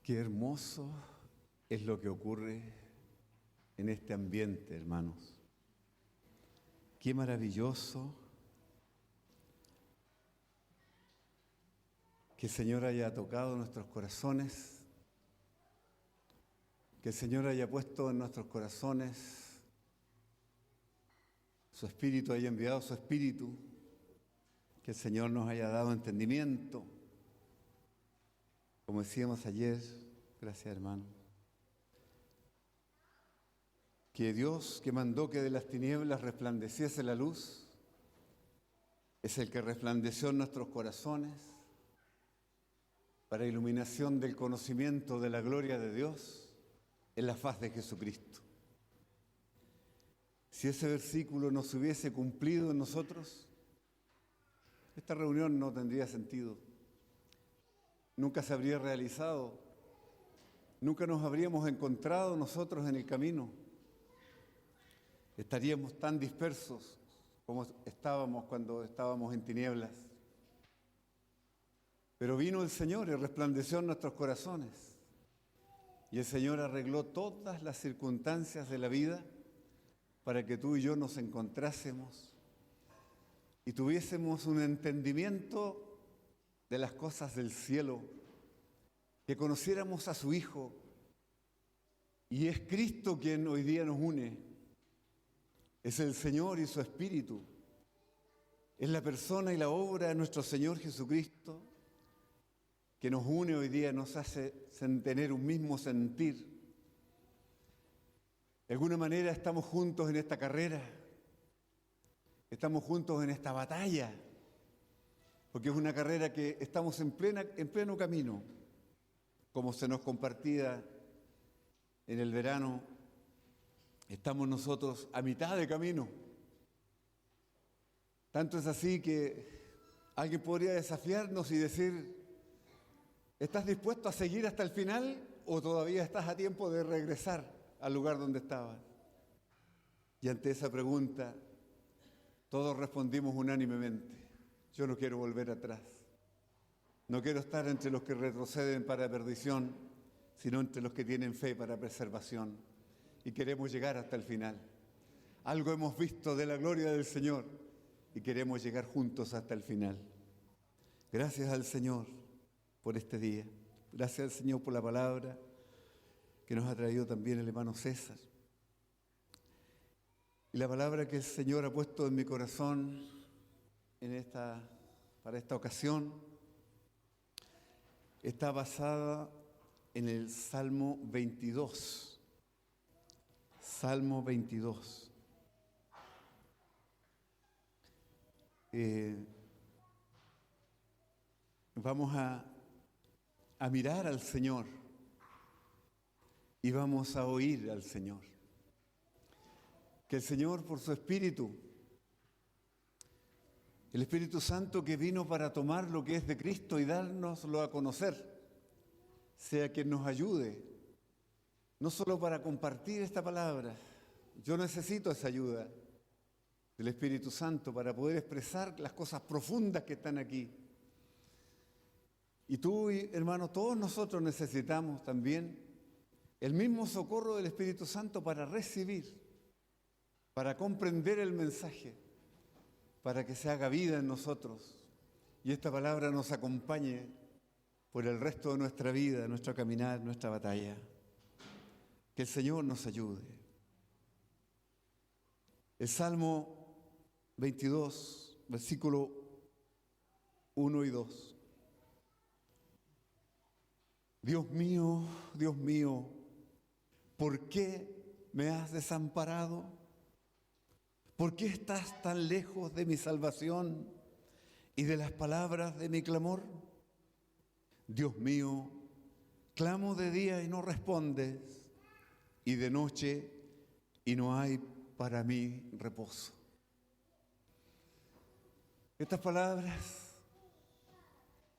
Qué hermoso es lo que ocurre en este ambiente, hermanos. Qué maravilloso que el Señor haya tocado nuestros corazones, que el Señor haya puesto en nuestros corazones su Espíritu, haya enviado su Espíritu, que el Señor nos haya dado entendimiento. Como decíamos ayer, gracias hermano, que Dios que mandó que de las tinieblas resplandeciese la luz, es el que resplandeció en nuestros corazones para iluminación del conocimiento de la gloria de Dios en la faz de Jesucristo. Si ese versículo no se hubiese cumplido en nosotros, esta reunión no tendría sentido. Nunca se habría realizado, nunca nos habríamos encontrado nosotros en el camino. Estaríamos tan dispersos como estábamos cuando estábamos en tinieblas. Pero vino el Señor y resplandeció en nuestros corazones. Y el Señor arregló todas las circunstancias de la vida para que tú y yo nos encontrásemos y tuviésemos un entendimiento de las cosas del cielo, que conociéramos a su Hijo. Y es Cristo quien hoy día nos une. Es el Señor y su Espíritu. Es la persona y la obra de nuestro Señor Jesucristo que nos une hoy día, nos hace tener un mismo sentir. De alguna manera estamos juntos en esta carrera, estamos juntos en esta batalla, porque es una carrera que estamos en pleno camino, como se nos compartía en el verano. Estamos nosotros a mitad de camino. Tanto es así que alguien podría desafiarnos y decir: ¿estás dispuesto a seguir hasta el final o todavía estás a tiempo de regresar al lugar donde estabas? Y ante esa pregunta, todos respondimos unánimemente: yo no quiero volver atrás. No quiero estar entre los que retroceden para perdición, sino entre los que tienen fe para preservación. Y queremos llegar hasta el final. Algo hemos visto de la gloria del Señor y queremos llegar juntos hasta el final. Gracias al Señor por este día. Gracias al Señor por la palabra que nos ha traído también el hermano César. Y la palabra que el Señor ha puesto en mi corazón para esta ocasión está basada en el Salmo 22. Salmo 22. Vamos a mirar al Señor y vamos a oír al Señor. Que el Señor, por su Espíritu, el Espíritu Santo que vino para tomar lo que es de Cristo y dárnoslo a conocer, sea quien nos ayude, no solo para compartir esta palabra. Yo necesito esa ayuda del Espíritu Santo para poder expresar las cosas profundas que están aquí. Y tú, hermano, todos nosotros necesitamos también el mismo socorro del Espíritu Santo para recibir, para comprender el mensaje, para que se haga vida en nosotros y esta palabra nos acompañe por el resto de nuestra vida, nuestro caminar, nuestra batalla. Que el Señor nos ayude. El Salmo 22, versículo 1 y 2. Dios mío, ¿por qué me has desamparado? ¿Por qué estás tan lejos de mi salvación y de las palabras de mi clamor? Dios mío, clamo de día y no respondes, y de noche y no hay para mí reposo. Estas palabras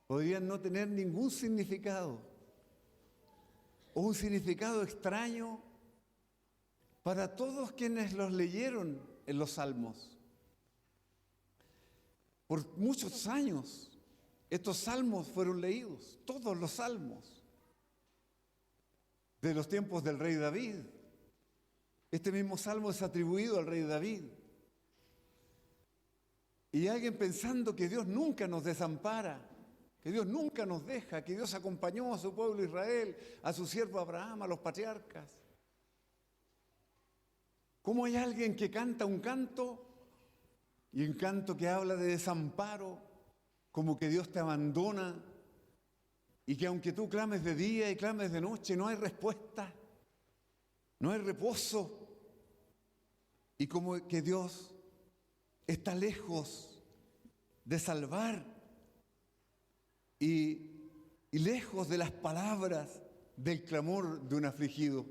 podrían no tener ningún significado o un significado extraño para todos quienes los leyeron en los salmos. Por muchos años estos salmos fueron leídos, todos los salmos. de los tiempos del rey David. Este mismo salmo es atribuido al rey David. Y alguien pensando que Dios nunca nos desampara, que Dios nunca nos deja, que Dios acompañó a su pueblo Israel, a su siervo Abraham, a los patriarcas. ¿Cómo hay alguien que canta un canto y un canto que habla de desamparo, como que Dios te abandona y que aunque tú clames de día y clames de noche, no hay respuesta, no hay reposo, y como que Dios está lejos de salvar y lejos de las palabras del clamor de un afligido?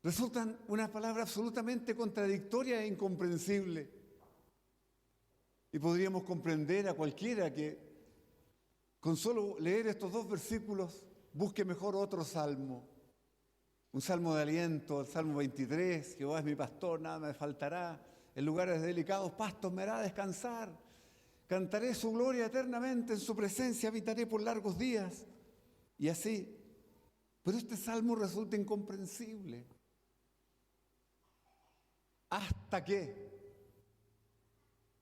Resultan una palabra absolutamente contradictoria e incomprensible. Y podríamos comprender a cualquiera que con solo leer estos dos versículos busque mejor otro salmo. Un salmo de aliento, el Salmo 23, Jehová es mi pastor, nada me faltará. En lugares de delicados pastos me hará descansar. Cantaré su gloria eternamente, en su presencia habitaré por largos días. Y así. Pero este salmo resulta incomprensible. Hasta que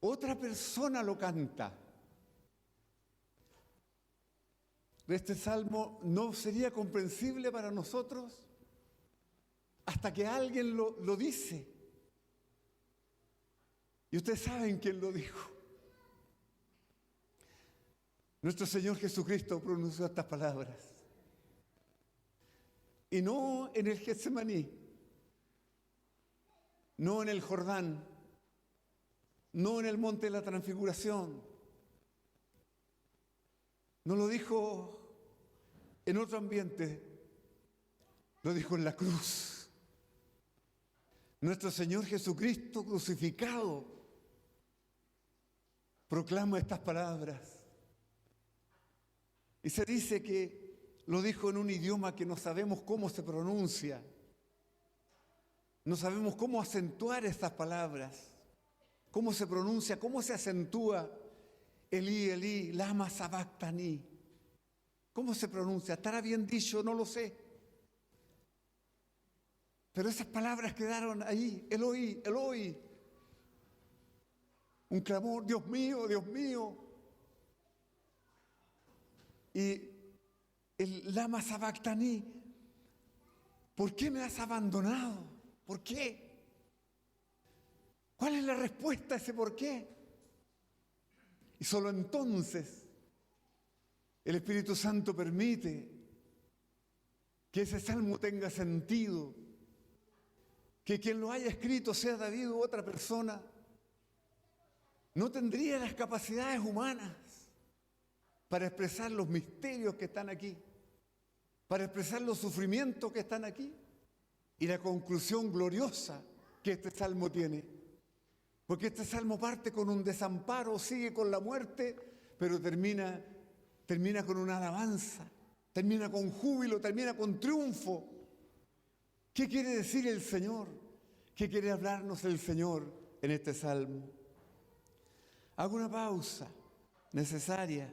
otra persona lo canta. Este salmo no sería comprensible para nosotros hasta que alguien lo dice. Y ustedes saben quién lo dijo. Nuestro Señor Jesucristo pronunció estas palabras. Y no en el Getsemaní, no en el Jordán, no en el monte de la Transfiguración. No lo dijo en otro ambiente, lo dijo en la cruz. Nuestro Señor Jesucristo crucificado proclama estas palabras. Y se dice que lo dijo en un idioma que no sabemos cómo se pronuncia. No sabemos cómo acentuar estas palabras. Cómo se pronuncia, cómo se acentúa Elí, Elí, lama sabactani. ¿Cómo se pronuncia? ¿Estará bien dicho? No lo sé. Pero esas palabras quedaron ahí, Eloi, Eloi. Un clamor, Dios mío, Dios mío. Y el lama sabactani, ¿por qué me has abandonado? ¿Por qué? ¿Cuál es la respuesta a ese por qué? Y solo entonces el Espíritu Santo permite que ese salmo tenga sentido, que quien lo haya escrito, sea David u otra persona, no tendría las capacidades humanas para expresar los misterios que están aquí, para expresar los sufrimientos que están aquí y la conclusión gloriosa que este salmo tiene. Porque este salmo parte con un desamparo, sigue con la muerte, pero termina con una alabanza, termina con júbilo, termina con triunfo. ¿Qué quiere decir el Señor? ¿Qué quiere hablarnos el Señor en este salmo? Hago una pausa necesaria.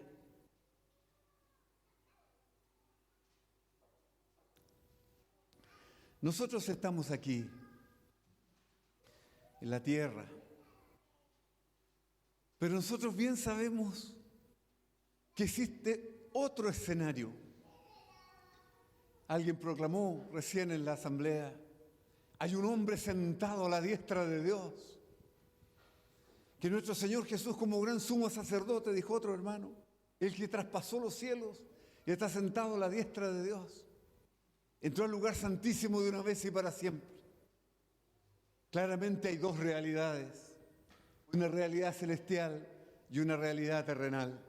Nosotros estamos aquí, en la tierra, pero nosotros bien sabemos que existe otro escenario. Alguien proclamó recién en la asamblea, hay un hombre sentado a la diestra de Dios, que nuestro Señor Jesús como gran sumo sacerdote, dijo otro hermano, el que traspasó los cielos y está sentado a la diestra de Dios. Entró al lugar santísimo de una vez y para siempre. Claramente hay dos realidades, una realidad celestial y una realidad terrenal.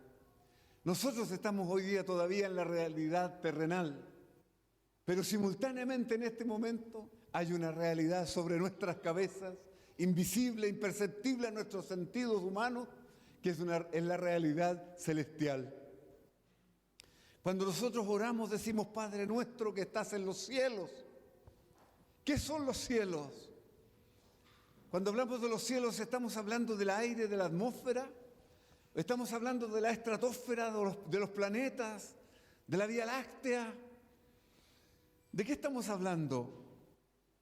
Nosotros estamos hoy día todavía en la realidad terrenal, pero simultáneamente en este momento hay una realidad sobre nuestras cabezas, invisible, imperceptible a nuestros sentidos humanos, que es la realidad celestial. Cuando nosotros oramos decimos, Padre nuestro que estás en los cielos. ¿Qué son los cielos? Cuando hablamos de los cielos estamos hablando del aire, de la atmósfera, estamos hablando de la estratosfera, de los planetas, de la Vía Láctea. ¿De qué estamos hablando?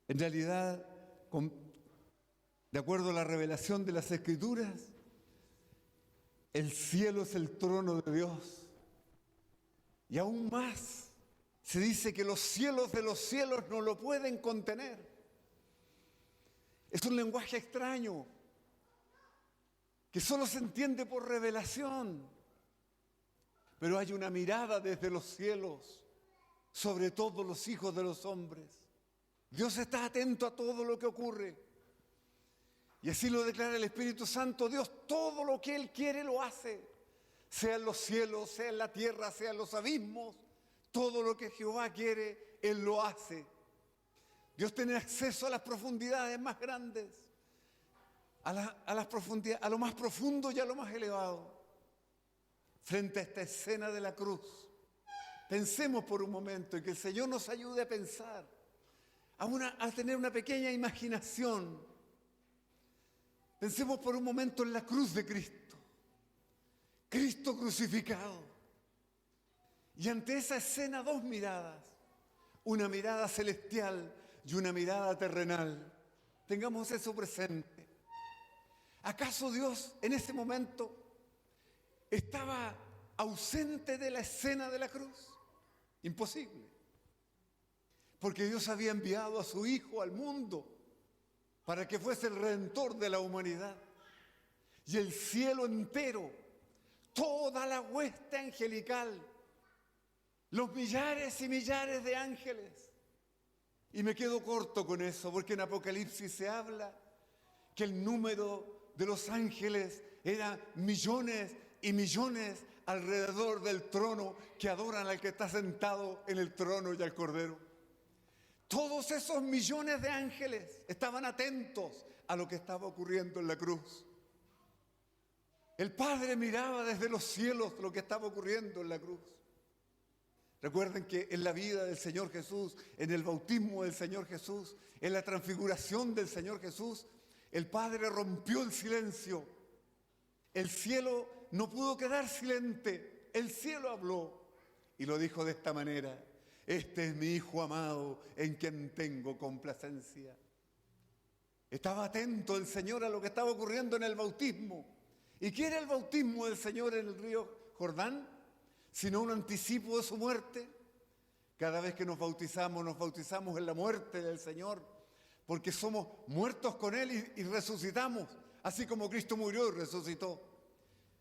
En realidad, de acuerdo a la revelación de las Escrituras, el cielo es el trono de Dios. Y aún más, se dice que los cielos de los cielos no lo pueden contener. Es un lenguaje extraño, que solo se entiende por revelación. Pero hay una mirada desde los cielos sobre todos los hijos de los hombres. Dios está atento a todo lo que ocurre. Y así lo declara el Espíritu Santo. Dios todo lo que Él quiere lo hace. Sea en los cielos, sea en la tierra, sea en los abismos. Todo lo que Jehová quiere, Él lo hace. Dios tiene acceso a las profundidades más grandes. A las profundidades, a lo más profundo y a lo más elevado. Frente a esta escena de la cruz, pensemos por un momento y que el Señor nos ayude a pensar, a tener una pequeña imaginación. Pensemos por un momento en la cruz de Cristo, Cristo crucificado. Y ante esa escena dos miradas, una mirada celestial y una mirada terrenal. Tengamos eso presente. ¿Acaso Dios en ese momento estaba ausente de la escena de la cruz? Imposible. Porque Dios había enviado a su Hijo al mundo para que fuese el Redentor de la humanidad. Y el cielo entero, toda la hueste angelical, los millares y millares de ángeles. Y me quedo corto con eso, porque en Apocalipsis se habla que el número de los ángeles era millones y millones alrededor del trono que adoran al que está sentado en el trono y al Cordero. Todos esos millones de ángeles estaban atentos a lo que estaba ocurriendo en la cruz. El Padre miraba desde los cielos lo que estaba ocurriendo en la cruz. Recuerden que en la vida del Señor Jesús, en el bautismo del Señor Jesús, en la transfiguración del Señor Jesús, el Padre rompió el silencio. El cielo no pudo quedar silente. El cielo habló y lo dijo de esta manera: este es mi Hijo amado en quien tengo complacencia. Estaba atento el Señor a lo que estaba ocurriendo en el bautismo. ¿Y qué era el bautismo del Señor en el río Jordán? Sino un anticipo de su muerte. Cada vez que nos bautizamos en la muerte del Señor, porque somos muertos con Él y resucitamos, así como Cristo murió y resucitó.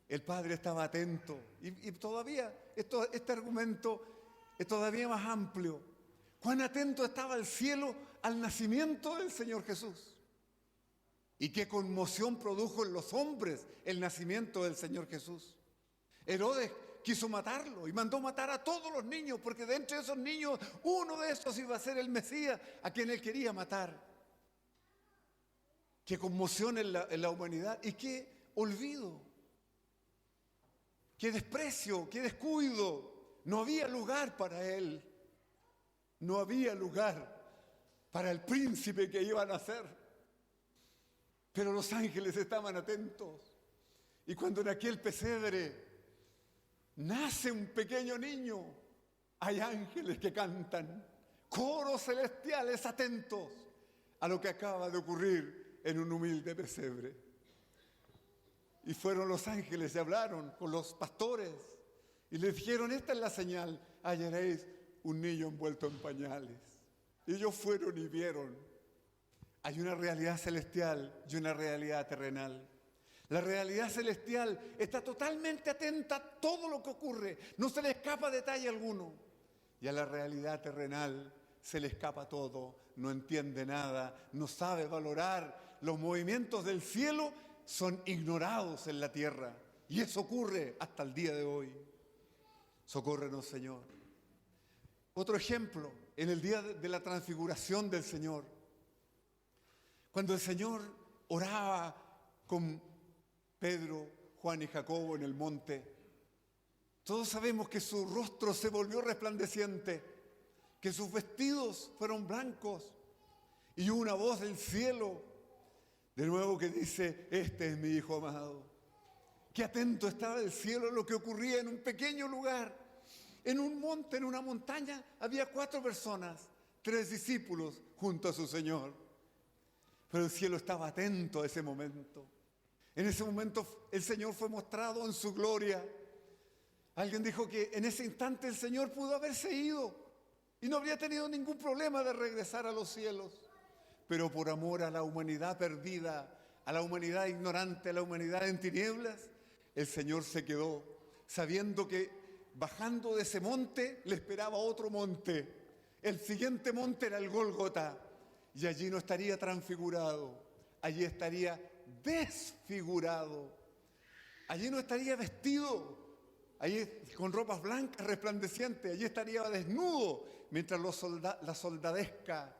El Padre estaba atento. Y todavía, este argumento es todavía más amplio. Cuán atento estaba el cielo al nacimiento del Señor Jesús. Y qué conmoción produjo en los hombres el nacimiento del Señor Jesús. Herodes quiso matarlo y mandó matar a todos los niños, porque de entre esos niños, uno de estos iba a ser el Mesías a quien él quería matar. Qué conmoción en la humanidad y qué olvido, qué desprecio, qué descuido. No había lugar para él, no había lugar para el príncipe que iba a nacer. Pero los ángeles estaban atentos. Y cuando en aquel pesebre nace un pequeño niño, hay ángeles que cantan, coros celestiales atentos a lo que acaba de ocurrir en un humilde pesebre. Y fueron los ángeles y hablaron con los pastores y les dijeron: esta es la señal, hallaréis un niño envuelto en pañales. Y ellos fueron y vieron. Hay una realidad celestial y una realidad terrenal. La realidad celestial está totalmente atenta a todo lo que ocurre, no se le escapa detalle alguno. Y a la realidad terrenal se le escapa todo, no entiende nada, no sabe valorar. Los movimientos del cielo son ignorados en la tierra. Y eso ocurre hasta el día de hoy. Socórrenos, Señor. Otro ejemplo, en el día de la transfiguración del Señor. Cuando el Señor oraba con Pedro, Juan y Jacobo en el monte, todos sabemos que su rostro se volvió resplandeciente, que sus vestidos fueron blancos, y una voz del cielo, de nuevo, que dice: este es mi Hijo amado. Qué atento estaba el cielo a lo que ocurría en un pequeño lugar, en un monte, en una montaña. Había 4 personas, 3 discípulos junto a su Señor. Pero el cielo estaba atento a ese momento. En ese momento el Señor fue mostrado en su gloria. Alguien dijo que en ese instante el Señor pudo haberse ido y no habría tenido ningún problema de regresar a los cielos. Pero por amor a la humanidad perdida, a la humanidad ignorante, a la humanidad en tinieblas, el Señor se quedó, sabiendo que bajando de ese monte le esperaba otro monte. El siguiente monte era el Gólgota, y allí no estaría transfigurado, allí estaría desfigurado, allí no estaría vestido, allí con ropas blancas resplandecientes, allí estaría desnudo, mientras la soldadesca,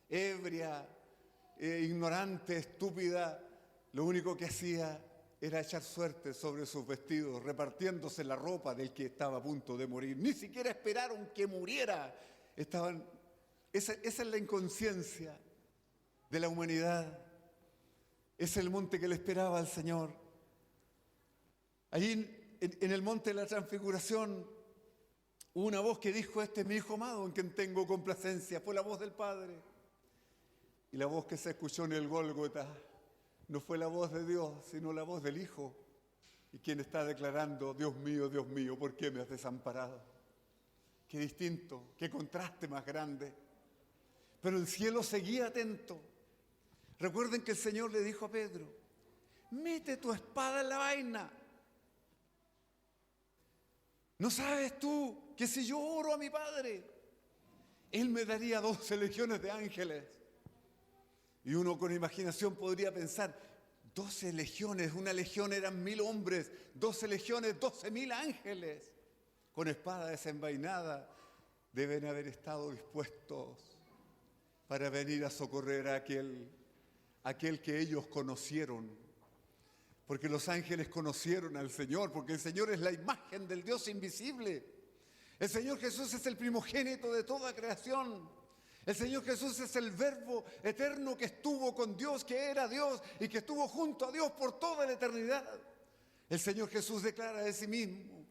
ebria, ignorante, estúpida, lo único que hacía era echar suerte sobre sus vestidos, repartiéndose la ropa del que estaba a punto de morir. Ni siquiera esperaron que muriera. Esa es la inconsciencia de la humanidad. Es el monte que le esperaba al Señor. Allí en el monte de la transfiguración hubo una voz que dijo: este es mi Hijo amado en quien tengo complacencia. Fue la voz del Padre. Y la voz que se escuchó en el Gólgota no fue la voz de Dios, sino la voz del Hijo, y quien está declarando: Dios mío, ¿por qué me has desamparado? Qué distinto, qué contraste más grande. Pero el cielo seguía atento. Recuerden que el Señor le dijo a Pedro: mete tu espada en la vaina. ¿No sabes tú que si yo oro a mi Padre, Él me daría 12 legiones de ángeles? Y uno con imaginación podría pensar: 12 legiones, una legión eran 1000 hombres, 12 legiones, 12.000 ángeles. Con espada desenvainada deben haber estado dispuestos para venir a socorrer a aquel que ellos conocieron. Porque los ángeles conocieron al Señor, porque el Señor es la imagen del Dios invisible. El Señor Jesús es el primogénito de toda creación. El Señor Jesús es el Verbo eterno que estuvo con Dios, que era Dios y que estuvo junto a Dios por toda la eternidad. El Señor Jesús declara de sí mismo,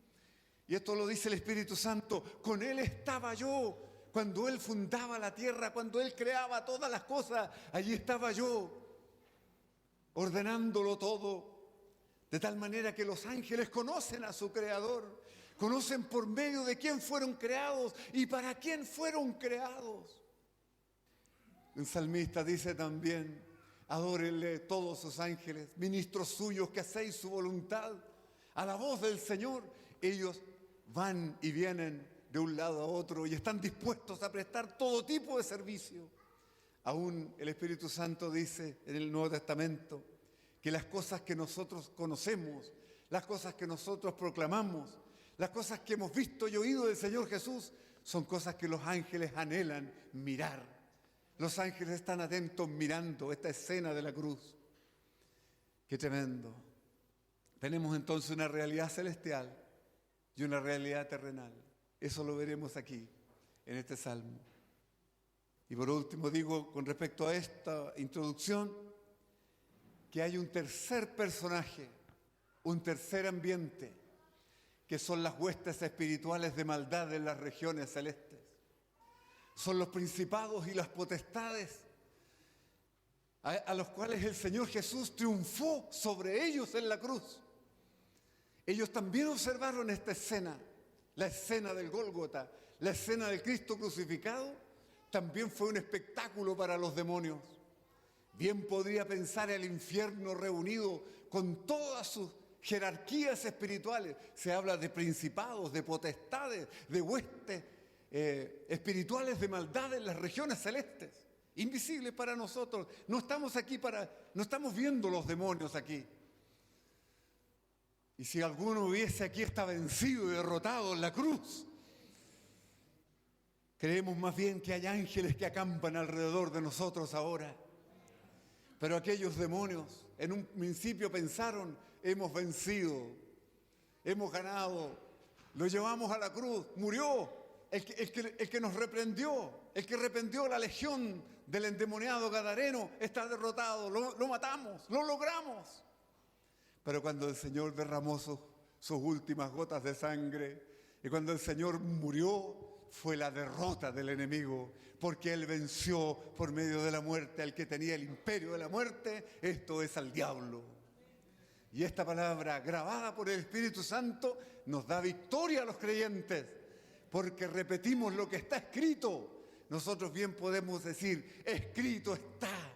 y esto lo dice el Espíritu Santo: con Él estaba yo cuando Él fundaba la tierra, cuando Él creaba todas las cosas. Allí estaba yo, ordenándolo todo, de tal manera que los ángeles conocen a su Creador, conocen por medio de quién fueron creados y para quién fueron creados. El salmista dice también: adórenle todos sus ángeles, ministros suyos que hacéis su voluntad. A la voz del Señor, ellos van y vienen de un lado a otro y están dispuestos a prestar todo tipo de servicio. Aún el Espíritu Santo dice en el Nuevo Testamento que las cosas que nosotros conocemos, las cosas que nosotros proclamamos, las cosas que hemos visto y oído del Señor Jesús, son cosas que los ángeles anhelan mirar. Los ángeles están atentos mirando esta escena de la cruz. ¡Qué tremendo! Tenemos entonces una realidad celestial y una realidad terrenal. Eso lo veremos aquí, en este salmo. Y por último digo, con respecto a esta introducción, que hay un tercer personaje, un tercer ambiente, que son las huestes espirituales de maldad en las regiones celestes. Son los principados y las potestades a los cuales el Señor Jesús triunfó sobre ellos en la cruz. Ellos también observaron esta escena, la escena del Gólgota, la escena del Cristo crucificado. También fue un espectáculo para los demonios. Bien podría pensar el infierno reunido con todas sus jerarquías espirituales. Se habla de principados, de potestades, de huestes espirituales de maldad en las regiones celestes, invisibles para nosotros. No estamos viendo los demonios aquí. Y si alguno hubiese aquí está vencido y derrotado en la cruz, creemos más bien que hay ángeles que acampan alrededor de nosotros ahora. Pero aquellos demonios en un principio pensaron: hemos vencido, hemos ganado, lo llevamos a la cruz, murió. El que nos reprendió, el que reprendió la legión del endemoniado gadareno, está derrotado, lo matamos, lo logramos. Pero cuando el Señor derramó sus últimas gotas de sangre y cuando el Señor murió, fue la derrota del enemigo, porque Él venció por medio de la muerte al que tenía el imperio de la muerte, esto es al diablo. Y esta palabra grabada por el Espíritu Santo nos da victoria a los creyentes, porque repetimos lo que está escrito. Nosotros bien podemos decir, escrito está.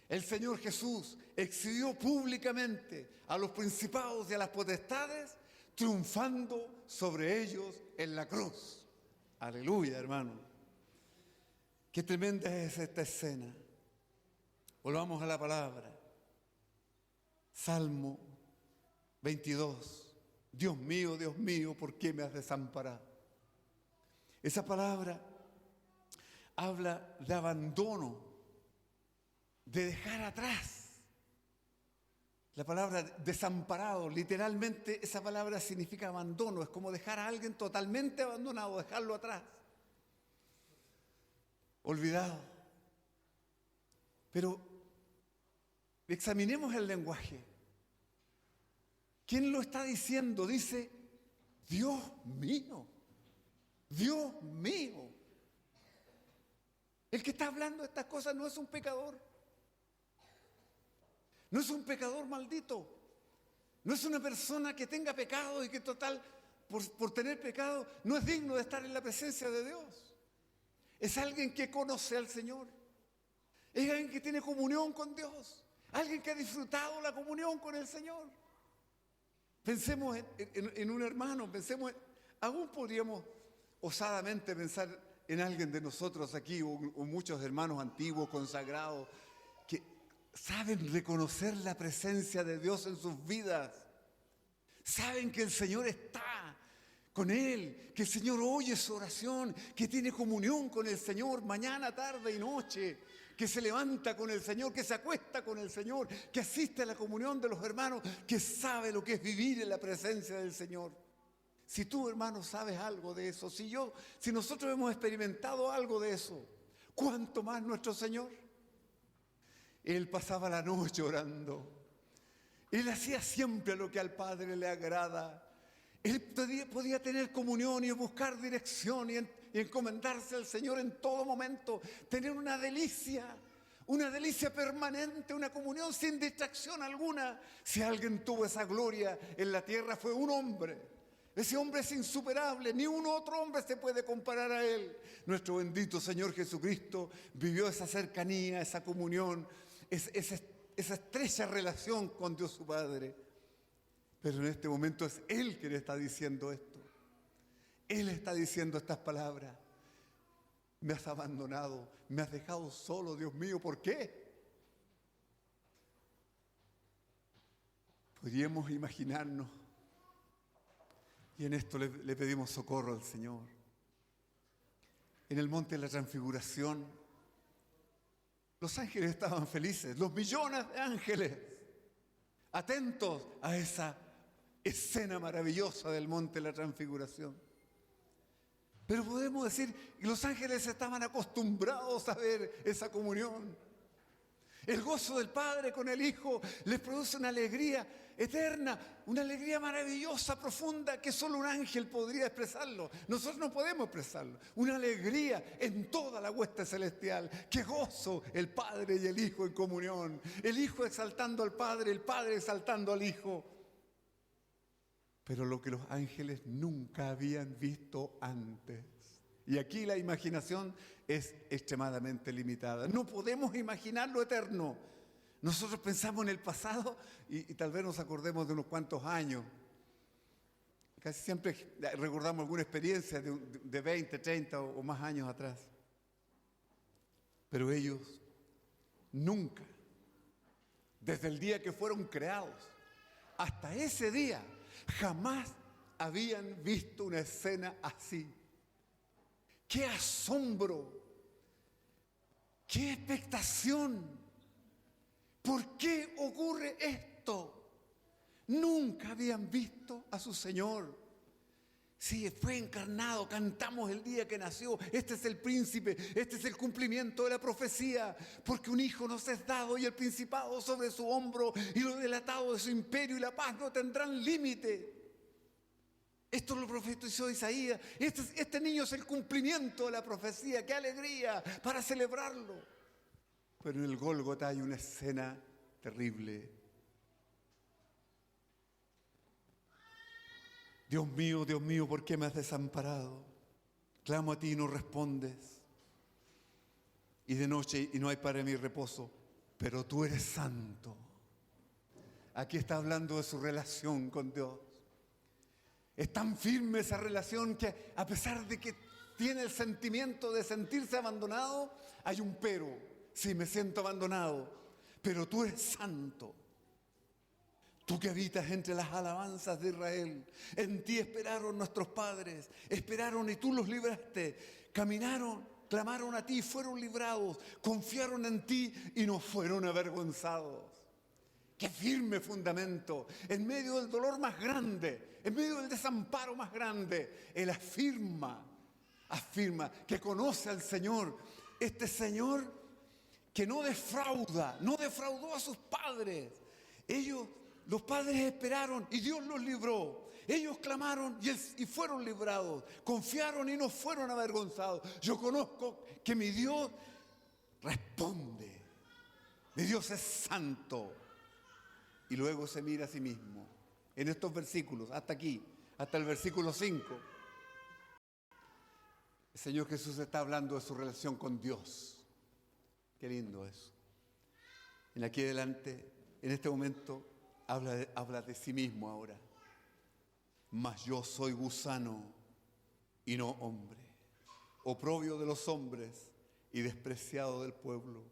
El Señor Jesús exhibió públicamente a los principados y a las potestades, triunfando sobre ellos en la cruz. Aleluya, hermano. Qué tremenda es esta escena. Volvamos a la palabra. Salmo 22. Dios mío, ¿por qué me has desamparado? Esa palabra habla de abandono, de dejar atrás. La palabra desamparado, literalmente esa palabra significa abandono, es como dejar a alguien totalmente abandonado, dejarlo atrás, olvidado. Pero examinemos el lenguaje. ¿Quién lo está diciendo? Dice, Dios mío, Dios mío. El que está hablando de estas cosas no es un pecador. No es un pecador maldito. No es una persona que tenga pecado y que total, por tener pecado, no es digno de estar en la presencia de Dios. Es alguien que conoce al Señor. Es alguien que tiene comunión con Dios. Alguien que ha disfrutado la comunión con el Señor. Pensemos en un hermano, aún podríamos osadamente pensar en alguien de nosotros aquí, o muchos hermanos antiguos, consagrados, que saben reconocer la presencia de Dios en sus vidas. Saben que el Señor está con él, que el Señor oye su oración, que tiene comunión con el Señor mañana, tarde y noche, que se levanta con el Señor, que se acuesta con el Señor, que asiste a la comunión de los hermanos, que sabe lo que es vivir en la presencia del Señor. Si tú, hermano, sabes algo de eso, si nosotros hemos experimentado algo de eso, ¿cuánto más nuestro Señor? Él pasaba la noche orando. Él hacía siempre lo que al Padre le agrada. Él podía tener comunión y buscar dirección y encomendarse al Señor en todo momento. Tener una delicia permanente, una comunión sin distracción alguna. Si alguien tuvo esa gloria en la tierra fue un hombre. Ese hombre es insuperable, ni un otro hombre se puede comparar a él. Nuestro bendito Señor Jesucristo vivió esa cercanía, esa comunión, esa estrecha relación con Dios su Padre. Pero en este momento es Él quien está diciendo esto. Él está diciendo estas palabras. Me has abandonado, me has dejado solo, Dios mío, ¿por qué? Podríamos imaginarnos, y en esto le pedimos socorro al Señor. En el monte de la Transfiguración, los ángeles estaban felices, los millones de ángeles, atentos a esa escena maravillosa del monte de la Transfiguración. Pero podemos decir que los ángeles estaban acostumbrados a ver esa comunión. El gozo del Padre con el Hijo les produce una alegría eterna, una alegría maravillosa, profunda, que solo un ángel podría expresarlo. Nosotros no podemos expresarlo. Una alegría en toda la hueste celestial. ¡Qué gozo! El Padre y el Hijo en comunión. El Hijo exaltando al Padre, el Padre exaltando al Hijo. Pero lo que los ángeles nunca habían visto antes. Y aquí la imaginación es extremadamente limitada. No podemos imaginar lo eterno. Nosotros pensamos en el pasado y tal vez nos acordemos de unos cuantos años. Casi siempre recordamos alguna experiencia de 20, 30 o más años atrás. Pero ellos nunca, desde el día que fueron creados hasta ese día, jamás habían visto una escena así. ¡Qué asombro! ¡Qué expectación! ¿Por qué ocurre esto? Nunca habían visto a su Señor. Sí, fue encarnado, cantamos el día que nació. Este es el príncipe, este es el cumplimiento de la profecía. Porque un hijo nos es dado y el principado sobre su hombro y lo delatado de su imperio y la paz no tendrán límite. Es Esto lo profetizó Isaías. Este niño es el cumplimiento de la profecía. ¡Qué alegría para celebrarlo! Pero en el Gólgota hay una escena terrible. Dios mío, ¿por qué me has desamparado? Clamo a ti y no respondes. Y de noche y no hay para mí reposo, pero tú eres santo. Aquí está hablando de su relación con Dios. Es tan firme esa relación que a pesar de que tiene el sentimiento de sentirse abandonado, hay un pero. Sí, me siento abandonado, pero tú eres santo. Tú que habitas entre las alabanzas de Israel, en ti esperaron nuestros padres, esperaron y tú los libraste, caminaron, clamaron a ti y fueron librados, confiaron en ti y no fueron avergonzados. ¡Qué firme fundamento! En medio del dolor más grande, en medio del desamparo más grande, Él afirma que conoce al Señor, este Señor que no defrauda, no defraudó a sus padres. Los padres esperaron y Dios los libró. Ellos clamaron y fueron librados. Confiaron y no fueron avergonzados. Yo conozco que mi Dios responde. Mi Dios es santo. Y luego se mira a sí mismo. En estos versículos, hasta aquí, hasta el versículo 5, el Señor Jesús está hablando de su relación con Dios. Qué lindo eso. En aquí adelante, en este momento, habla de sí mismo ahora. Mas yo soy gusano y no hombre, oprobio de los hombres y despreciado del pueblo.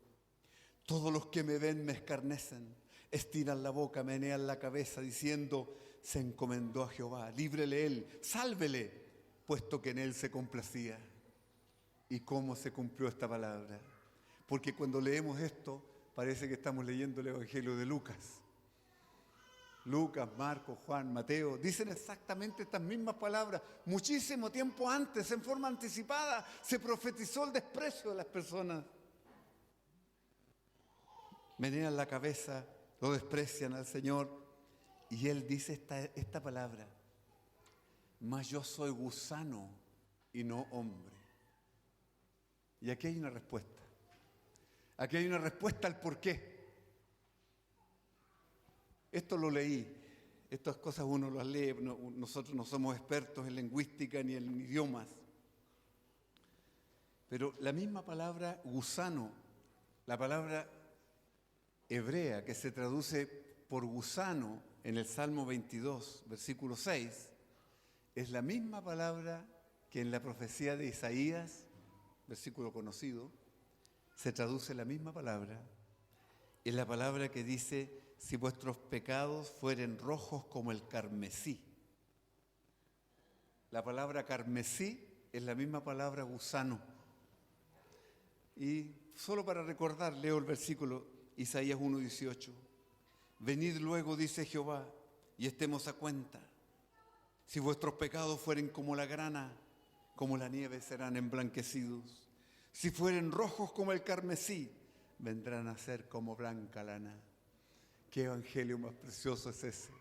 Todos los que me ven me escarnecen, estiran la boca, menean la cabeza, diciendo: se encomendó a Jehová, líbrele él, sálvele, puesto que en él se complacía. ¿Y cómo se cumplió esta palabra? Porque cuando leemos esto, parece que estamos leyendo el Evangelio de Lucas. Lucas, Marcos, Juan, Mateo, dicen exactamente estas mismas palabras. Muchísimo tiempo antes, en forma anticipada, se profetizó el desprecio de las personas. Menean la cabeza, lo desprecian al Señor. Y Él dice esta palabra: mas yo soy gusano y no hombre. Y aquí hay una respuesta. Aquí hay una respuesta al por qué. Esto lo leí, estas cosas uno las lee, nosotros no somos expertos en lingüística ni en idiomas. Pero la misma palabra gusano, la palabra hebrea que se traduce por gusano en el Salmo 22, versículo 6, es la misma palabra que en la profecía de Isaías, versículo conocido, se traduce la misma palabra. Es la palabra que dice: si vuestros pecados fueren rojos como el carmesí. La palabra carmesí es la misma palabra gusano. Y solo para recordar, leo el versículo Isaías 1:18. Venid luego, dice Jehová, y estemos a cuenta. Si vuestros pecados fueren como la grana, como la nieve serán emblanquecidos. Si fueren rojos como el carmesí, vendrán a ser como blanca lana. ¿Qué evangelio más precioso es ese?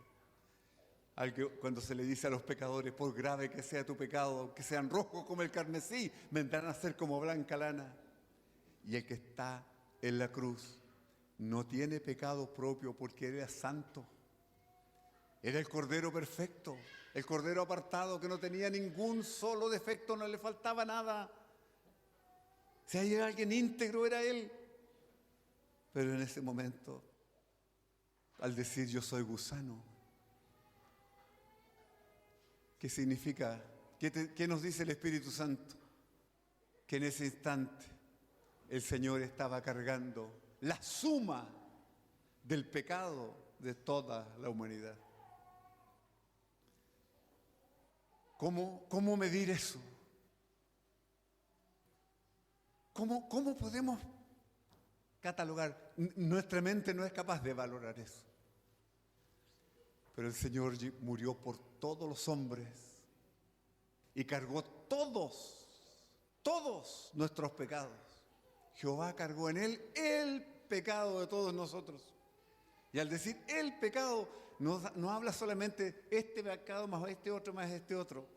Cuando se le dice a los pecadores: por grave que sea tu pecado, que sean rojos como el carmesí, vendrán a ser como blanca lana. Y el que está en la cruz no tiene pecado propio, porque era santo. Era el Cordero perfecto, el Cordero apartado, que no tenía ningún solo defecto, no le faltaba nada. Si hay alguien íntegro, era Él. Pero en ese momento, al decir yo soy gusano, ¿qué significa? ¿Qué nos dice el Espíritu Santo? Que en ese instante el Señor estaba cargando la suma del pecado de toda la humanidad. ¿Cómo medir eso? ¿Cómo podemos catalogar? Nuestra mente no es capaz de valorar eso. Pero el Señor murió por todos los hombres y cargó todos nuestros pecados. Jehová cargó en Él el pecado de todos nosotros. Y al decir el pecado, no habla solamente este pecado más este otro,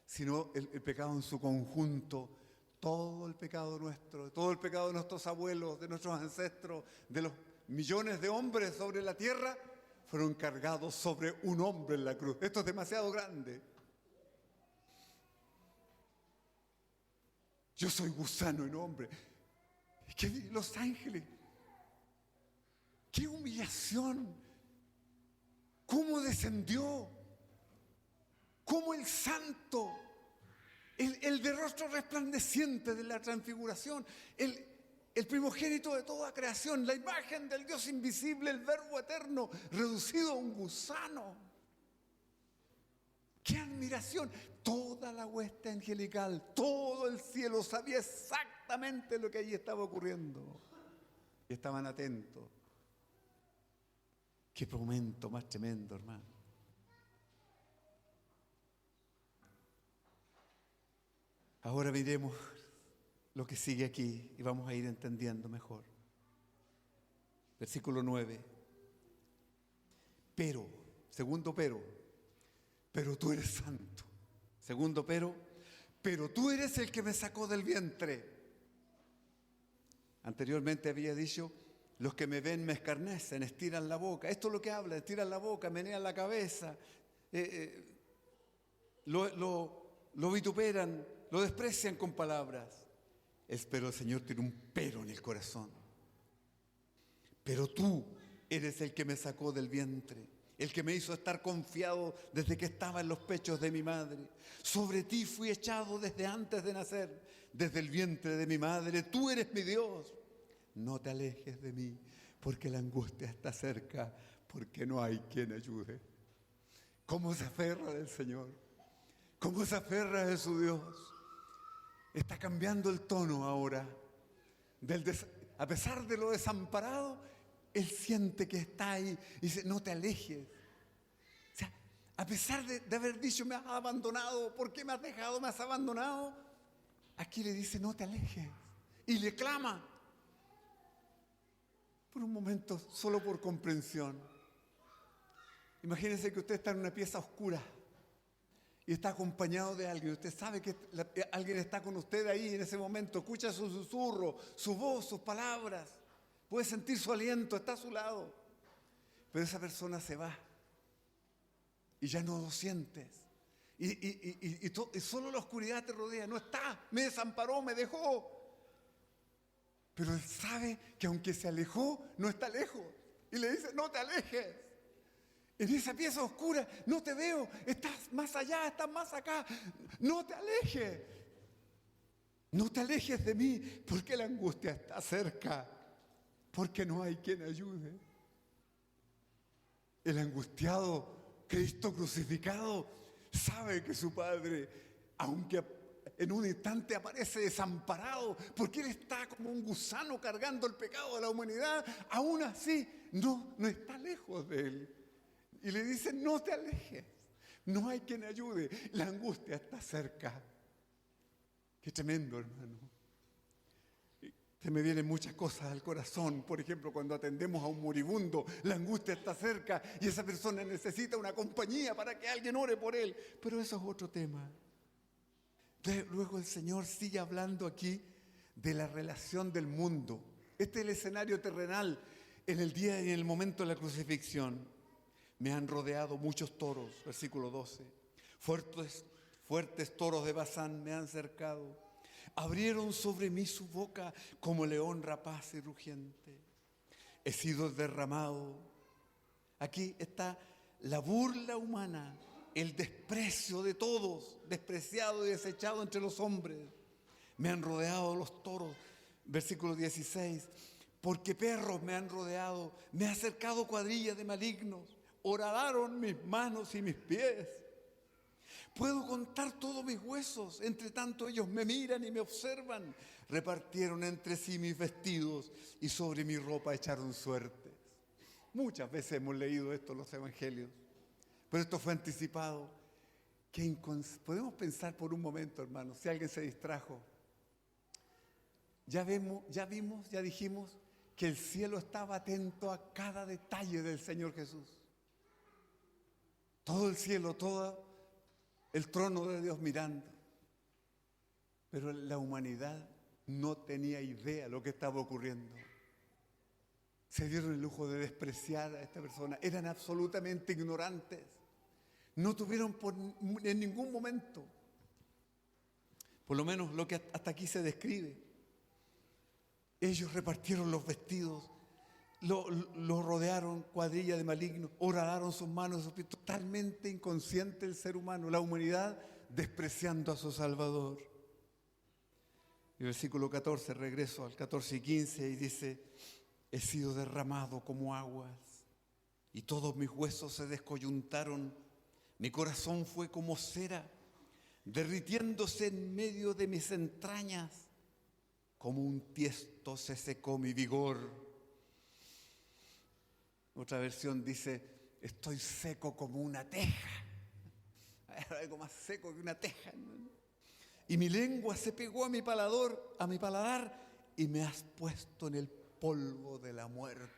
sino el pecado en su conjunto, todo el pecado nuestro, todo el pecado de nuestros abuelos, de nuestros ancestros, de los millones de hombres sobre la tierra, fueron cargados sobre un hombre en la cruz. Esto es demasiado grande. Yo soy gusano y no hombre. ¿Qué los ángeles? ¡Qué humillación! ¿Cómo descendió? ¿Cómo el santo, el de rostro resplandeciente de la transfiguración, el primogénito de toda creación, la imagen del Dios invisible, el Verbo eterno, reducido a un gusano? ¡Qué admiración! Toda la hueste angelical, todo el cielo sabía exactamente lo que allí estaba ocurriendo. Y estaban atentos. ¡Qué momento más tremendo, hermano! Ahora miremos lo que sigue aquí y vamos a ir entendiendo mejor. Versículo 9. Pero, segundo pero tú eres santo. Segundo pero tú eres el que me sacó del vientre. Anteriormente había dicho, los que me ven me escarnecen, estiran la boca. Esto es lo que habla, estiran la boca, menean la cabeza, lo vituperan, lo desprecian con palabras. Pero el Señor tiene un pero en el corazón. Pero tú eres el que me sacó del vientre, el que me hizo estar confiado desde que estaba en los pechos de mi madre. Sobre ti fui echado desde antes de nacer, desde el vientre de mi madre. Tú eres mi Dios. No te alejes de mí, porque la angustia está cerca, porque no hay quien ayude. ¿Cómo se aferra del Señor? ¿Cómo se aferra de su Dios? Está cambiando el tono ahora. A pesar de lo desamparado, Él siente que está ahí y dice, no te alejes. O sea, a pesar de haber dicho, me has abandonado, ¿por qué me has dejado, me has abandonado? Aquí le dice, no te alejes. Y le clama. Por un momento, solo por comprensión. Imagínense que usted está en una pieza oscura y está acompañado de alguien. Usted sabe que alguien está con usted ahí en ese momento. Escucha su susurro, su voz, sus palabras. Puede sentir su aliento, está a su lado. Pero esa persona se va y ya no lo sientes. Y solo la oscuridad te rodea. No está, me desamparó, me dejó. Pero él sabe que aunque se alejó, no está lejos. Y le dice, no te alejes. En esa pieza oscura, no te veo. Estás más allá, estás más acá. No te alejes. No te alejes de mí, porque la angustia está cerca. Porque no hay quien ayude. El angustiado, Cristo crucificado, sabe que su Padre, aunque en un instante aparece desamparado, porque Él está como un gusano cargando el pecado de la humanidad, aún así no está lejos de Él. Y le dice, no te alejes, no hay quien ayude, la angustia está cerca. Qué tremendo, hermano. Se me vienen muchas cosas al corazón. Por ejemplo, cuando atendemos a un moribundo, la angustia está cerca y esa persona necesita una compañía para que alguien ore por él. Pero eso es otro tema. Luego el Señor sigue hablando aquí de la relación del mundo. Este es el escenario terrenal en el día y en el momento de la crucifixión. Me han rodeado muchos toros, versículo 12. Fuertes toros de Basán me han cercado. Abrieron sobre mí su boca como león rapaz y rugiente. He sido derramado. Aquí está la burla humana, el desprecio de todos, despreciado y desechado entre los hombres. Me han rodeado los toros, versículo 16. Porque perros me han rodeado, me ha cercado cuadrilla de malignos. Horadaron mis manos y mis pies. Puedo contar todos mis huesos, entre tanto ellos me miran y me observan. Repartieron entre sí mis vestidos y sobre mi ropa echaron suertes. Muchas veces hemos leído esto en los evangelios, pero esto fue anticipado. Podemos pensar por un momento, hermanos, si alguien se distrajo. Ya dijimos que el cielo estaba atento a cada detalle del Señor Jesús. todo el cielo, todo el trono de Dios mirando. Pero la humanidad no tenía idea de lo que estaba ocurriendo. Se dieron el lujo de despreciar a esta persona. Eran absolutamente ignorantes. No tuvieron en ningún momento, por lo menos lo que hasta aquí se describe. Ellos repartieron los vestidos, lo rodearon cuadrilla de malignos, horadaron sus manos, sus pies. Totalmente inconsciente el ser humano, la humanidad despreciando a su Salvador. Y el versículo 14, regreso al 14 y 15, y dice: he sido derramado como aguas, y todos mis huesos se descoyuntaron. Mi corazón fue como cera, derritiéndose en medio de mis entrañas. Como un tiesto se secó mi vigor. Otra versión dice: estoy seco como una teja. Algo más seco que una teja, ¿no? Y mi lengua se pegó a mi paladar, y me has puesto en el polvo de la muerte.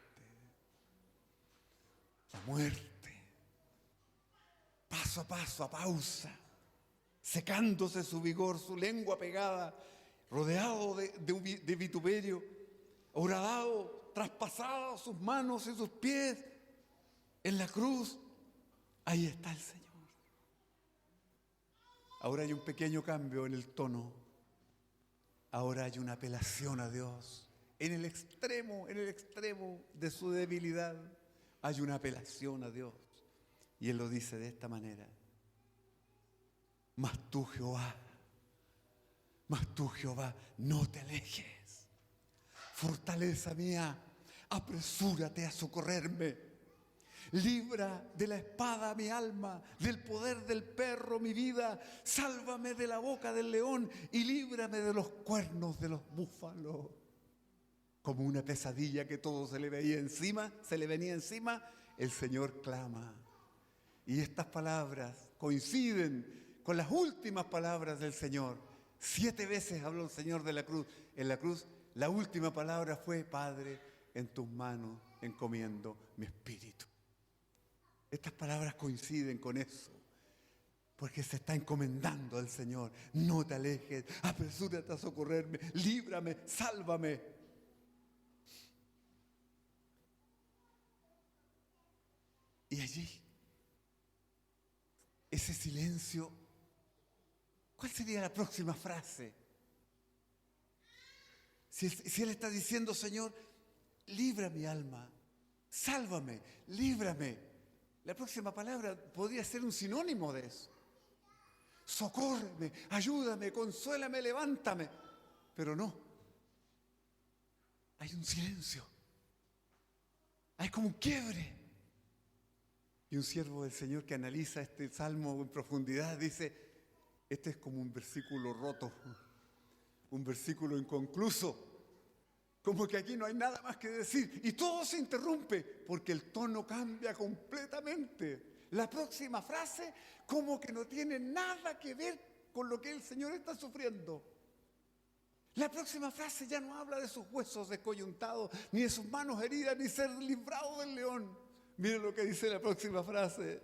La muerte. Paso a paso, a pausa, secándose su vigor, su lengua pegada, rodeado de vituperio, horadado, traspasado sus manos y sus pies en la cruz. Ahí está el Señor. Ahora hay un pequeño cambio en el tono. Ahora hay una apelación a Dios. En el extremo de su debilidad, hay una apelación a Dios. Y Él lo dice de esta manera: mas tú, Jehová, no te alejes. Fortaleza mía, apresúrate a socorrerme. Libra de la espada mi alma, del poder del perro mi vida. Sálvame de la boca del león y líbrame de los cuernos de los búfalos. Como una pesadilla que todo se le venía encima, el Señor clama. Y estas palabras coinciden con las últimas palabras del Señor. 7 veces habló el Señor de la cruz. En la cruz, la última palabra fue: Padre, en tus manos encomiendo mi espíritu. Estas palabras coinciden con eso, porque se está encomendando al Señor. No te alejes, apresúrate a socorrerme, líbrame, sálvame. Y allí, ese silencio, ¿cuál sería la próxima frase? Si Él está diciendo: Señor, libra mi alma, sálvame, líbrame. La próxima palabra podría ser un sinónimo de eso. Socórreme, ayúdame, consuélame, levántame. Pero no. Hay un silencio. Hay como un quiebre. Y un siervo del Señor que analiza este salmo en profundidad dice: este es como un versículo roto, un versículo inconcluso. Como que aquí no hay nada más que decir. Y todo se interrumpe porque el tono cambia completamente. La próxima frase como que no tiene nada que ver con lo que el Señor está sufriendo. La próxima frase ya no habla de sus huesos descoyuntados, ni de sus manos heridas, ni ser librado del león. Miren lo que dice la próxima frase: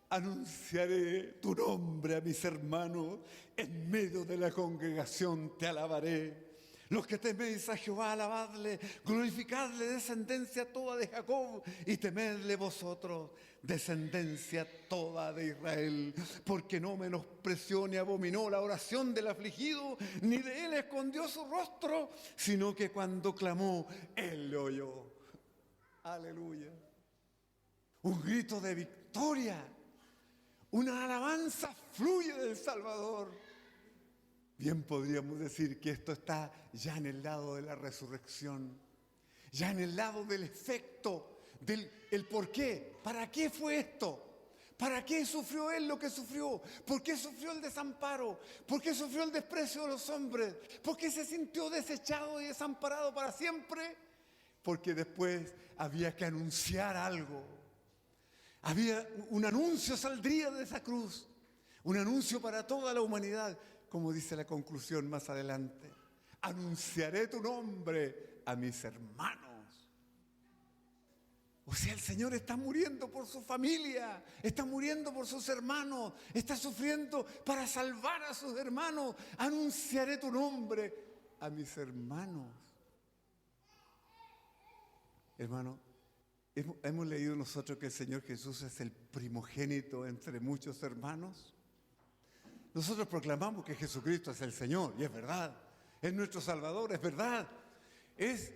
anunciaré tu nombre a mis hermanos, en medio de la congregación te alabaré. Los que teméis a Jehová, alabadle, glorificadle, descendencia toda de Jacob, y temedle vosotros, descendencia toda de Israel, porque no menospreció ni abominó la oración del afligido, ni de él escondió su rostro, sino que cuando clamó, él le oyó. Aleluya. Un grito de victoria, una alabanza fluye del Salvador. Bien podríamos decir que esto está ya en el lado de la resurrección, ya en el lado del efecto, del el por qué. ¿Para qué fue esto? ¿Para qué sufrió Él lo que sufrió? ¿Por qué sufrió el desamparo? ¿Por qué sufrió el desprecio de los hombres? ¿Por qué se sintió desechado y desamparado para siempre? Porque después había que anunciar algo. Había un anuncio, saldría de esa cruz, un anuncio para toda la humanidad. Como dice la conclusión más adelante: anunciaré tu nombre a mis hermanos. O sea, el Señor está muriendo por su familia, está muriendo por sus hermanos, está sufriendo para salvar a sus hermanos. Anunciaré tu nombre a mis hermanos. Hermano, hemos leído nosotros que el Señor Jesús es el primogénito entre muchos hermanos. Nosotros proclamamos que Jesucristo es el Señor, y es verdad. Es nuestro Salvador, es verdad. Es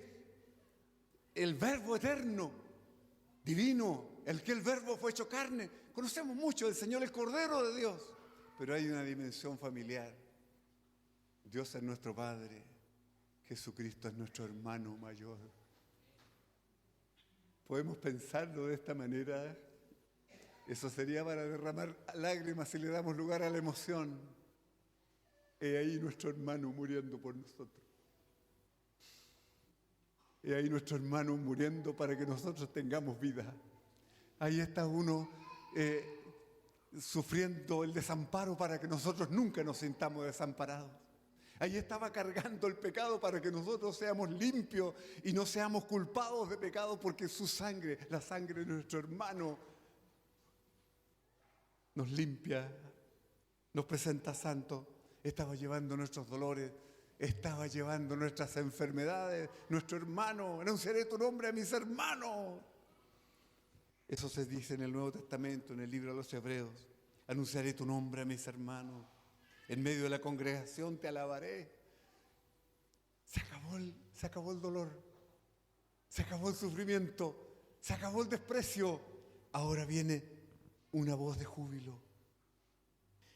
el Verbo eterno, divino, el Verbo fue hecho carne. Conocemos mucho del Señor, el Cordero de Dios. Pero hay una dimensión familiar. Dios es nuestro Padre, Jesucristo es nuestro hermano mayor. ¿Podemos pensarlo de esta manera? Eso sería para derramar lágrimas si le damos lugar a la emoción. He ahí nuestro hermano muriendo por nosotros. He ahí nuestro hermano muriendo para que nosotros tengamos vida. Ahí está uno sufriendo el desamparo para que nosotros nunca nos sintamos desamparados. Ahí estaba cargando el pecado para que nosotros seamos limpios y no seamos culpados de pecado, porque su sangre, la sangre de nuestro hermano, nos limpia, nos presenta santo. Estaba llevando nuestros dolores, estaba llevando nuestras enfermedades. Nuestro hermano, anunciaré tu nombre a mis hermanos. Eso se dice en el Nuevo Testamento, en el libro de los Hebreos. Anunciaré tu nombre a mis hermanos. En medio de la congregación te alabaré. Se acabó el dolor, se acabó el sufrimiento, se acabó el desprecio. Ahora viene una voz de júbilo.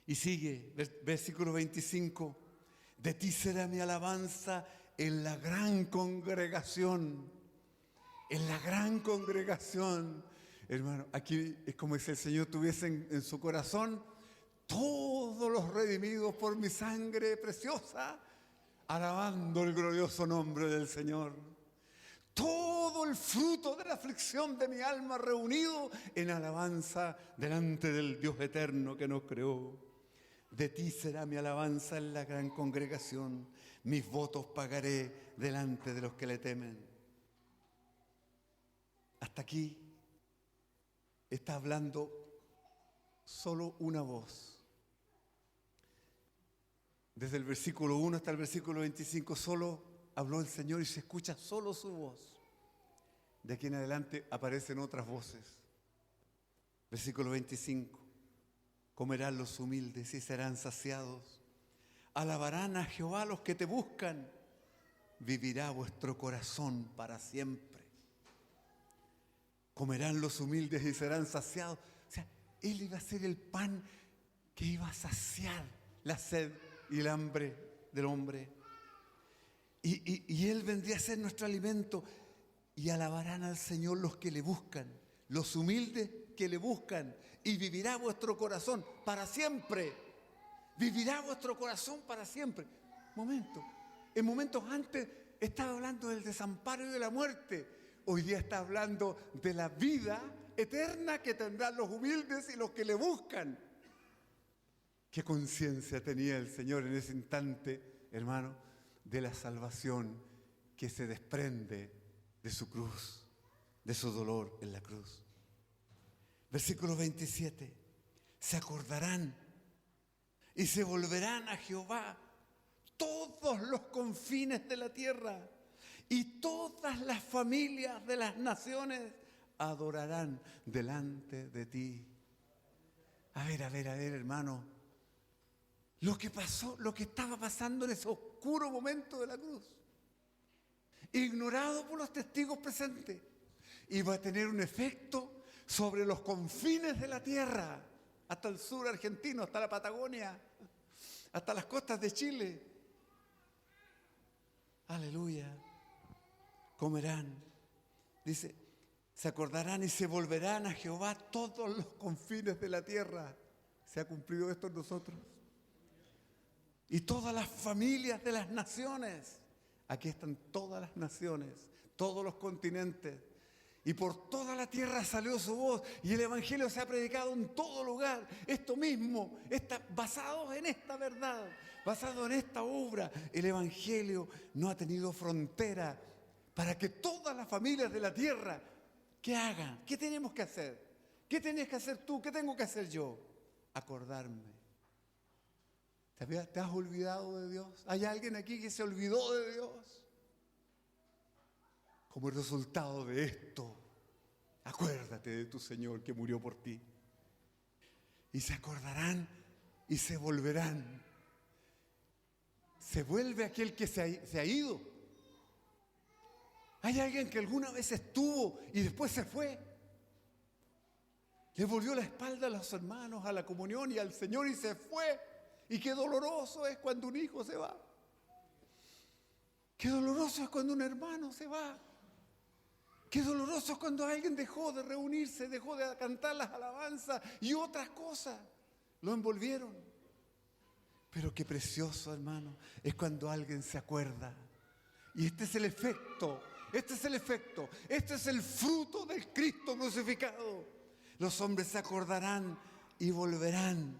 Y sigue, versículo 25. De ti será mi alabanza en la gran congregación. En la gran congregación. Hermano, aquí es como si el Señor tuviese en su corazón todos los redimidos por mi sangre preciosa, alabando el glorioso nombre del Señor. Todo el fruto de la aflicción de mi alma reunido en alabanza delante del Dios eterno que nos creó. De ti será mi alabanza en la gran congregación. Mis votos pagaré delante de los que le temen. Hasta aquí está hablando solo una voz. Desde el versículo 1 hasta el versículo 25 solo habló el Señor y se escucha solo su voz. De aquí en adelante aparecen otras voces. Versículo 25. Comerán los humildes y serán saciados. Alabarán a Jehová los que te buscan. Vivirá vuestro corazón para siempre. Comerán los humildes y serán saciados. O sea, Él iba a ser el pan que iba a saciar la sed y el hambre del hombre. Y Él vendría a ser nuestro alimento. Y alabarán al Señor los que le buscan, los humildes que le buscan. Y vivirá vuestro corazón para siempre. Vivirá vuestro corazón para siempre. En momentos antes estaba hablando del desamparo y de la muerte. Hoy día está hablando de la vida eterna que tendrán los humildes y los que le buscan. ¿Qué conciencia tenía el Señor en ese instante, hermano, de la salvación que se desprende de su cruz, de su dolor en la cruz? Versículo 27. Se acordarán y se volverán a Jehová todos los confines de la tierra, y todas las familias de las naciones adorarán delante de ti. A ver, hermano. Lo que pasó, lo que estaba pasando en ese oscuro momento de la cruz, ignorado por los testigos presentes, iba a tener un efecto sobre los confines de la tierra, hasta el sur argentino, hasta la Patagonia, hasta las costas de Chile. Aleluya. Comerán, dice, se acordarán y se volverán a Jehová todos los confines de la tierra. ¿Se ha cumplido esto en nosotros? Y todas las familias de las naciones. Aquí están todas las naciones, todos los continentes. Y por toda la tierra salió su voz. Y el Evangelio se ha predicado en todo lugar. Esto mismo, basado en esta verdad, basado en esta obra, el Evangelio no ha tenido frontera, para que todas las familias de la tierra ¿Qué hagan? ¿Qué tenemos que hacer? ¿Qué tenés que hacer tú? ¿Qué tengo que hacer yo? Acordarme. ¿Te has olvidado de Dios? ¿Hay alguien aquí que se olvidó de Dios? Como resultado de esto, acuérdate de tu Señor que murió por ti. Y se acordarán y se volverán. Se vuelve aquel que se ha ido. Hay alguien que alguna vez estuvo y después se fue. Le volvió la espalda a los hermanos, a la comunión y al Señor y se fue. Y qué doloroso es cuando un hijo se va. Qué doloroso es cuando un hermano se va. Qué doloroso es cuando alguien dejó de reunirse, dejó de cantar las alabanzas y otras cosas. Lo envolvieron. Pero qué precioso, hermano, es cuando alguien se acuerda. Y este es el efecto, este es el fruto del Cristo crucificado. Los hombres se acordarán y volverán.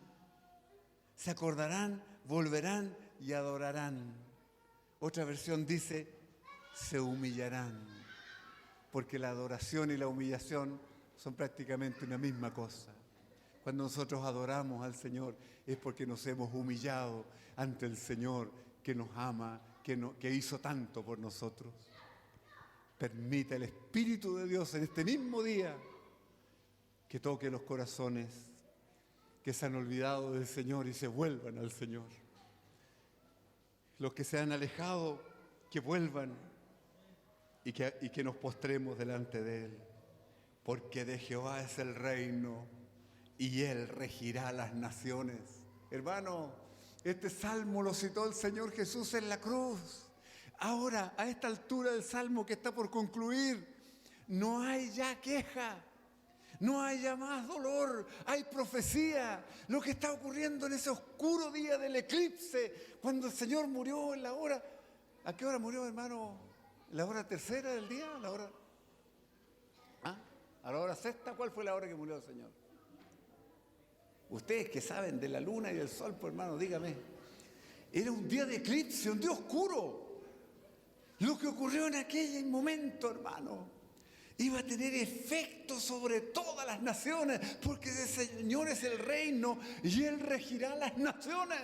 Se acordarán, volverán y adorarán. Otra versión dice, se humillarán. Porque la adoración y la humillación son prácticamente una misma cosa. Cuando nosotros adoramos al Señor es porque nos hemos humillado ante el Señor que nos ama, que hizo tanto por nosotros. Permita el Espíritu de Dios en este mismo día que toque los corazones que se han olvidado del Señor y se vuelvan al Señor. Los que se han alejado, que vuelvan y que nos postremos delante de Él. Porque de Jehová es el reino y Él regirá las naciones. Hermano, este salmo lo citó el Señor Jesús en la cruz. Ahora, a esta altura del salmo que está por concluir, no hay ya queja. No hay ya más dolor, hay profecía. Lo que está ocurriendo en ese oscuro día del eclipse, cuando el Señor murió en la hora. ¿A qué hora murió, hermano? ¿La hora tercera del día? ¿La hora? ¿A la hora sexta? ¿Cuál fue la hora que murió el Señor? Ustedes que saben de la luna y del sol, pues hermano, dígame. Era un día de eclipse, un día oscuro. Lo que ocurrió en aquel momento, hermano, iba a tener efecto sobre todas las naciones, porque el Señor es el reino y Él regirá las naciones.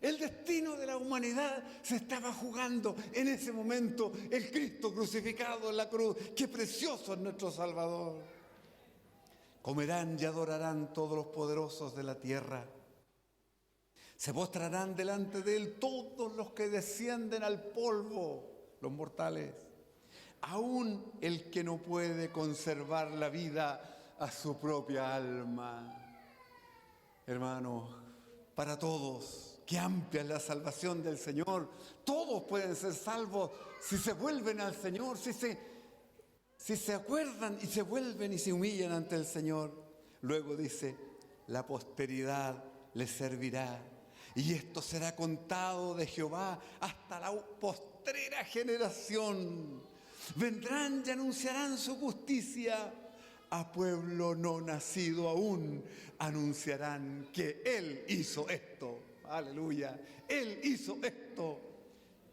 El destino de la humanidad se estaba jugando en ese momento. El Cristo crucificado en la cruz. ¡Qué precioso es nuestro Salvador! Comerán y adorarán todos los poderosos de la tierra. Se postrarán delante de Él todos los que descienden al polvo, los mortales. Aún el que no puede conservar la vida a su propia alma. Hermanos, para todos, qué amplia es la salvación del Señor. Todos pueden ser salvos si se vuelven al Señor, si se acuerdan y se vuelven y se humillan ante el Señor. Luego dice, la posteridad les servirá. Y esto será contado de Jehová hasta la postrera generación. Vendrán y anunciarán su justicia. A pueblo no nacido aún anunciarán que Él hizo esto. Aleluya. Él hizo esto.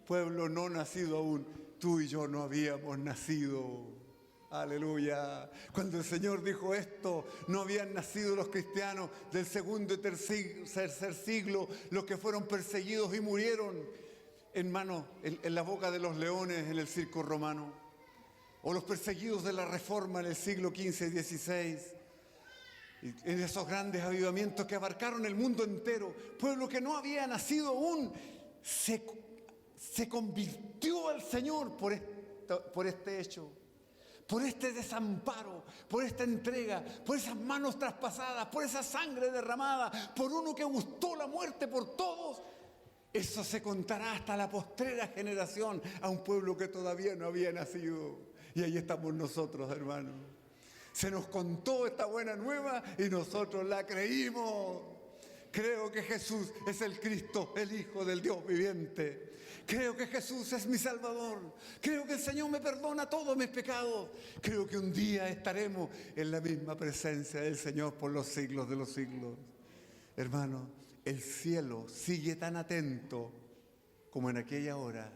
Pueblo no nacido aún. Tú y yo no habíamos nacido. Aleluya. Cuando el Señor dijo esto, no habían nacido los cristianos del segundo y tercer siglo, los que fueron perseguidos y murieron en la boca de los leones en el circo romano. O los perseguidos de la Reforma en el siglo XV y XVI, en esos grandes avivamientos que abarcaron el mundo entero. Pueblo que no había nacido aún, se convirtió al Señor por este hecho, por este desamparo, por esta entrega, por esas manos traspasadas, por esa sangre derramada, por uno que gustó la muerte por todos. Eso se contará hasta la postrera generación a un pueblo que todavía no había nacido. Y ahí estamos nosotros, hermanos. Se nos contó esta buena nueva y nosotros la creímos. Creo que Jesús es el Cristo, el Hijo del Dios viviente. Creo que Jesús es mi Salvador. Creo que el Señor me perdona todos mis pecados. Creo que un día estaremos en la misma presencia del Señor por los siglos de los siglos. Hermano, el cielo sigue tan atento como en aquella hora.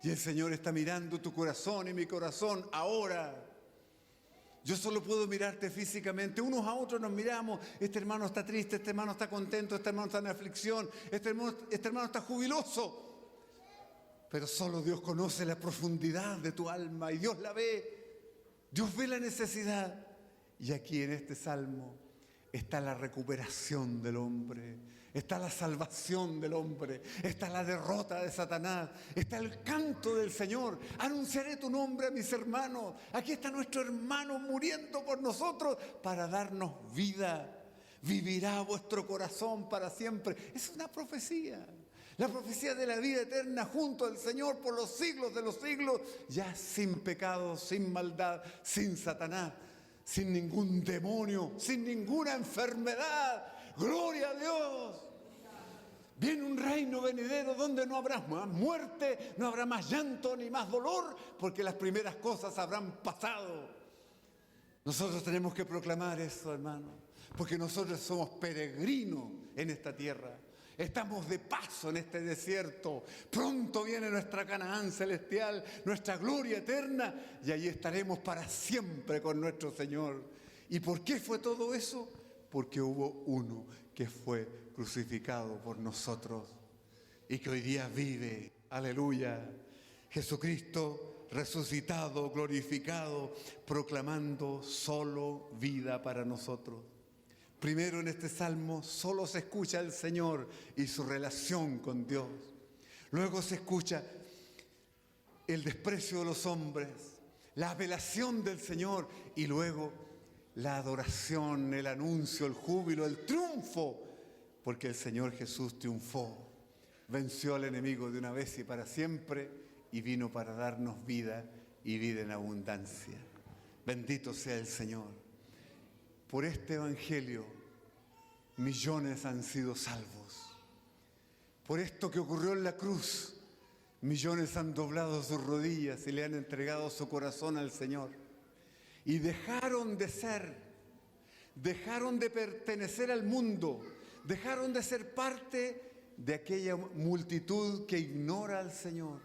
Y el Señor está mirando tu corazón y mi corazón ahora. Yo solo puedo mirarte físicamente. Unos a otros nos miramos. Este hermano está triste, este hermano está contento, este hermano está en aflicción, este hermano está jubiloso. Pero solo Dios conoce la profundidad de tu alma y Dios la ve. Dios ve la necesidad. Y aquí en este salmo está la recuperación del hombre, está la salvación del hombre, está la derrota de Satanás, está el canto del Señor. Anunciaré tu nombre a mis hermanos. Aquí está nuestro hermano muriendo por nosotros para darnos vida. Vivirá vuestro corazón para siempre. Es una profecía. La profecía de la vida eterna junto al Señor por los siglos de los siglos, ya sin pecado, sin maldad, sin Satanás, sin ningún demonio, sin ninguna enfermedad. ¡Gloria a Dios! Viene un reino venidero donde no habrá más muerte, no habrá más llanto ni más dolor, porque las primeras cosas habrán pasado. Nosotros tenemos que proclamar eso, hermano, porque nosotros somos peregrinos en esta tierra. Estamos de paso en este desierto. Pronto viene nuestra Canaán celestial, nuestra gloria eterna, y allí estaremos para siempre con nuestro Señor. ¿Y por qué fue todo eso? Porque hubo uno que fue crucificado por nosotros y que hoy día vive. Aleluya. Jesucristo resucitado, glorificado, proclamando solo vida para nosotros. Primero en este salmo solo se escucha al Señor y su relación con Dios. Luego se escucha el desprecio de los hombres, la apelación del Señor y luego la adoración, el anuncio, el júbilo, el triunfo, porque el Señor Jesús triunfó, venció al enemigo de una vez y para siempre y vino para darnos vida y vida en abundancia. Bendito sea el Señor. Por este evangelio, millones han sido salvos. Por esto que ocurrió en la cruz, millones han doblado sus rodillas y le han entregado su corazón al Señor. Y dejaron de pertenecer al mundo, dejaron de ser parte de aquella multitud que ignora al Señor,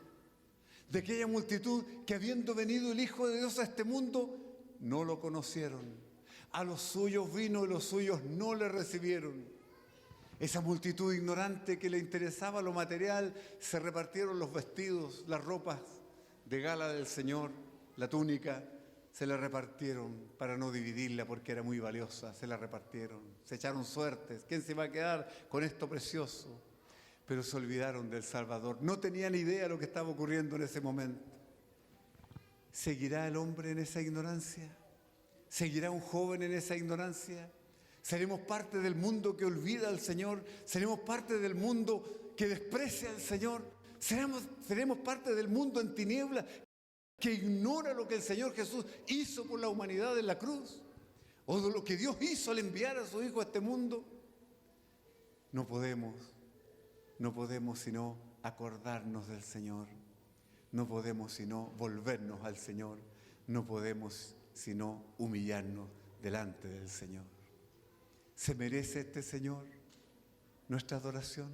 de aquella multitud que habiendo venido el Hijo de Dios a este mundo, no lo conocieron. A los suyos vino y los suyos no le recibieron. Esa multitud ignorante que le interesaba lo material, se repartieron los vestidos, las ropas de gala del Señor, la túnica, se la repartieron para no dividirla porque era muy valiosa, se la repartieron, se echaron suertes. ¿Quién se va a quedar con esto precioso? Pero se olvidaron del Salvador, no tenían idea de lo que estaba ocurriendo en ese momento. ¿Seguirá el hombre en esa ignorancia? ¿Seguirá un joven en esa ignorancia? ¿Seremos parte del mundo que olvida al Señor? ¿Seremos parte del mundo que desprecia al Señor? ¿Seremos parte del mundo en tinieblas que ignora lo que el Señor Jesús hizo por la humanidad en la cruz? ¿O de lo que Dios hizo al enviar a su Hijo a este mundo? No podemos sino acordarnos del Señor. No podemos sino volvernos al Señor. No podemos sino humillarnos delante del Señor. ¿Se merece este Señor nuestra adoración?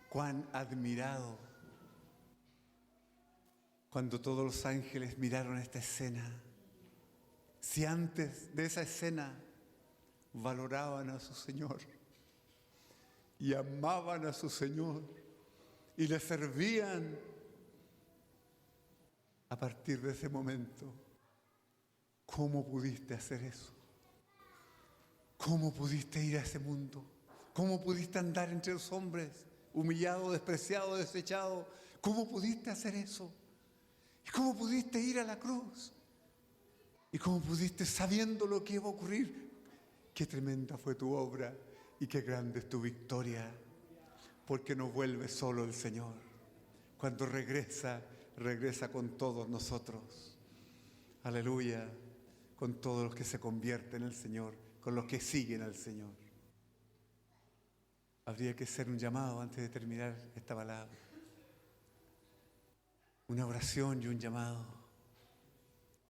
Cuán admirado cuando todos los ángeles miraron esta escena. Si antes de esa escena valoraban a su Señor y amaban a su Señor y le servían, a partir de ese momento, ¿cómo pudiste hacer eso? ¿Cómo pudiste ir a ese mundo? ¿Cómo pudiste andar entre los hombres, humillado, despreciado, desechado? ¿Cómo pudiste hacer eso? ¿Y cómo pudiste ir a la cruz? ¿Y cómo pudiste, sabiendo lo que iba a ocurrir? Qué tremenda fue tu obra y qué grande es tu victoria, porque no vuelve solo el Señor. Cuando regresa con todos nosotros. Aleluya, con todos los que se convierten en el Señor, con los que siguen al Señor. Habría que hacer un llamado antes de terminar esta palabra. Una oración y un llamado.